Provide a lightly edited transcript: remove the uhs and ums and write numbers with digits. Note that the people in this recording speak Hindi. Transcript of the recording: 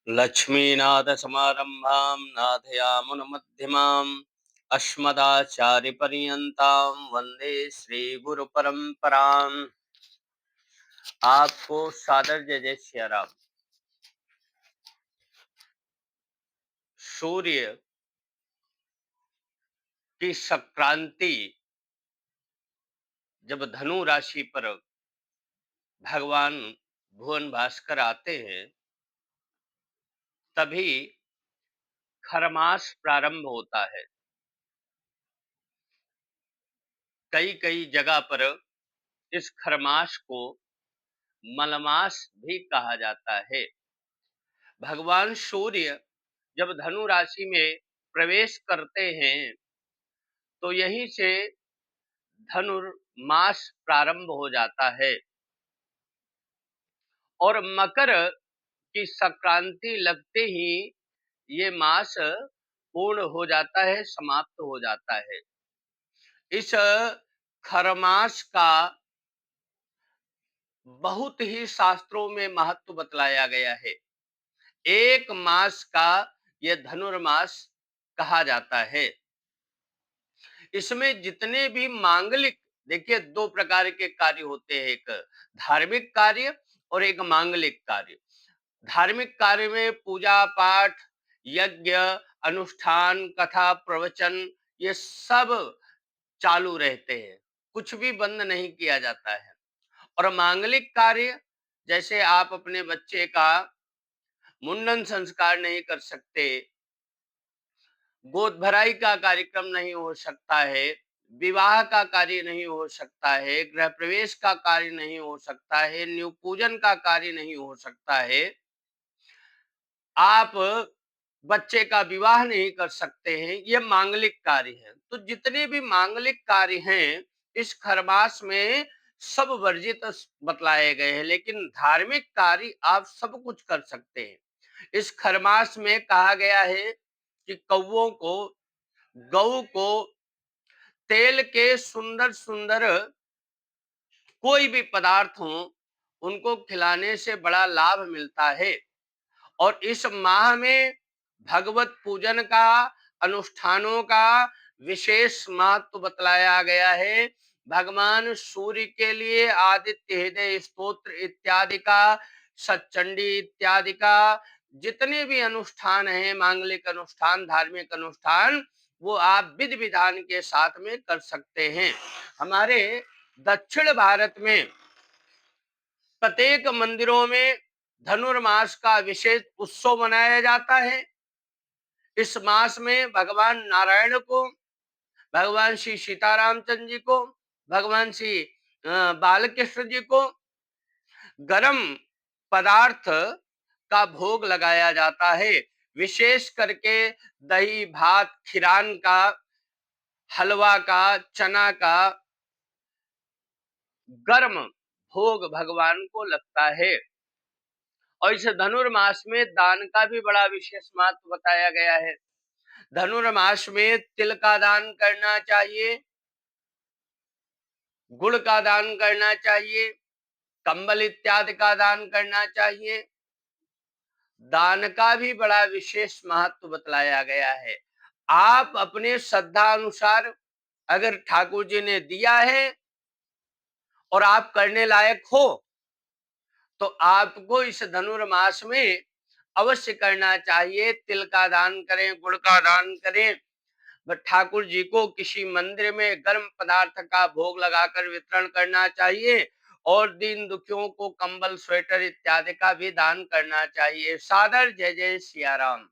लक्ष्मीनाथसमारम्भां नाथयामुनमध्यमाम् अस्मदाचार्यपर्यन्तां वन्दे श्रीगुरुपरम्पराम्। आपको सादर जय जय सिया राम। सूर्य की संक्रांति जब धनु राशि पर भगवान भुवन भास्कर आते हैं, तभी खरमास प्रारंभ होता है। कई कई जगह पर इस खरमास को मलमास भी कहा जाता है। भगवान सूर्य जब धनु राशि में प्रवेश करते हैं, तो यहीं से धनुर्मास प्रारंभ हो जाता है और मकर की संक्रांति लगते ही ये मास पूर्ण हो जाता है, समाप्त हो जाता है। इस खरमास का बहुत ही शास्त्रों में महत्व बतलाया गया है। एक मास का यह धनुर्मास कहा जाता है। इसमें जितने भी मांगलिक, देखिए दो प्रकार के कार्य होते हैं, एक धार्मिक कार्य और एक मांगलिक कार्य। धार्मिक कार्य में पूजा पाठ, यज्ञ, अनुष्ठान, कथा, प्रवचन, ये सब चालू रहते हैं, कुछ भी बंद नहीं किया जाता है। और मांगलिक कार्य, जैसे आप अपने बच्चे का मुंडन संस्कार नहीं कर सकते, गोद भराई का कार्यक्रम नहीं हो सकता है, विवाह का कार्य नहीं हो सकता है, गृह प्रवेश का कार्य नहीं हो सकता है, न्यू पूजन का कार्य नहीं हो सकता है, आप बच्चे का विवाह नहीं कर सकते हैं, ये मांगलिक कार्य है। तो जितने भी मांगलिक कार्य हैं इस खरमास में सब वर्जित बतलाए गए हैं, लेकिन धार्मिक कार्य आप सब कुछ कर सकते हैं। इस खरमास में कहा गया है कि कौओं को, गऊ को तेल के सुंदर सुंदर कोई भी पदार्थ हो, उनको खिलाने से बड़ा लाभ मिलता है। और इस माह में भगवत पूजन का, अनुष्ठानों का विशेष महत्व बतलाया गया है। भगवान सूर्य के लिए आदित्य हृदय स्तोत्र इत्यादि का, सच्चंडी इत्यादि का, जितने भी अनुष्ठान हैं, मांगलिक अनुष्ठान, धार्मिक अनुष्ठान, वो आप विधि विधान के साथ में कर सकते हैं। हमारे दक्षिण भारत में प्रत्येक मंदिरों में धनुर्मास का विशेष उत्सव मनाया जाता है। इस मास में भगवान नारायण को, भगवान श्री सीतारामचंद्र जी को, भगवान श्री बालकृष्ण जी को गरम पदार्थ का भोग लगाया जाता है। विशेष करके दही भात, खीरान का, हलवा का, चना का गर्म भोग भगवान को लगता है। और इस धनुर्मास में दान का भी बड़ा विशेष महत्व बताया गया है। धनुर्मास में तिल का दान करना चाहिए, गुड़ का दान करना चाहिए, कंबल इत्यादि का दान करना चाहिए। दान का भी बड़ा विशेष महत्व बतलाया गया है। आप अपने श्रद्धा अनुसार, अगर ठाकुर जी ने दिया है और आप करने लायक हो, तो आपको इस धनुर्मास में अवश्य करना चाहिए। तिल का दान करें, गुड़ का दान करें, ठाकुर जी को किसी मंदिर में गर्म पदार्थ का भोग लगाकर वितरण करना चाहिए और दीन दुखियों को कंबल, स्वेटर इत्यादि का भी दान करना चाहिए। सादर जय जय सिया राम।